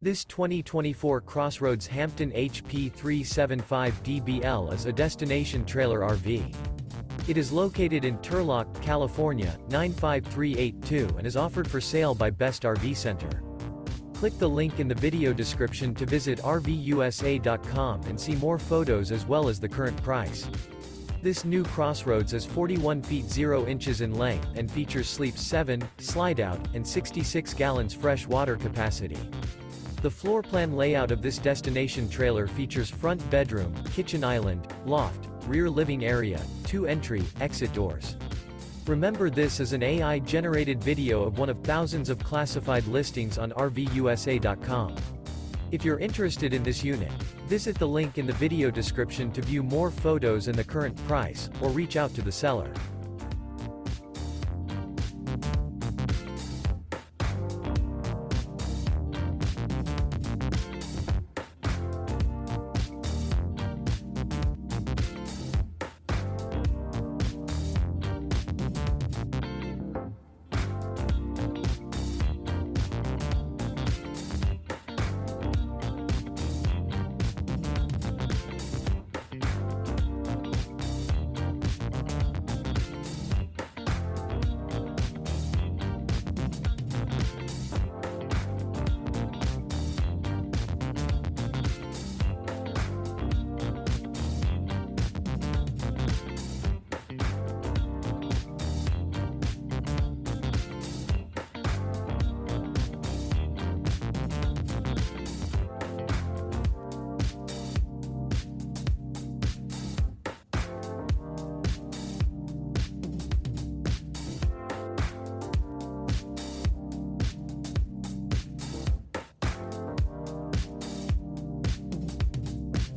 This 2024 CrossRoads Hampton HP375DBL is a destination trailer RV. It is located in Turlock, California, 95382 and is offered for sale by Best RV Center. Click the link in the video description to visit RVUSA.com and see more photos as well as the current price. This new CrossRoads is 41 feet 0 inches in length and features sleeps 7, slide-out, and 66 gallons fresh water capacity. The floor plan layout of this destination trailer features front bedroom, kitchen island, loft, rear living area, 2 entry, exit doors. Remember, this is an AI-generated video of one of thousands of classified listings on RVUSA.com. If you're interested in this unit, visit the link in the video description to view more photos and the current price, or reach out to the seller.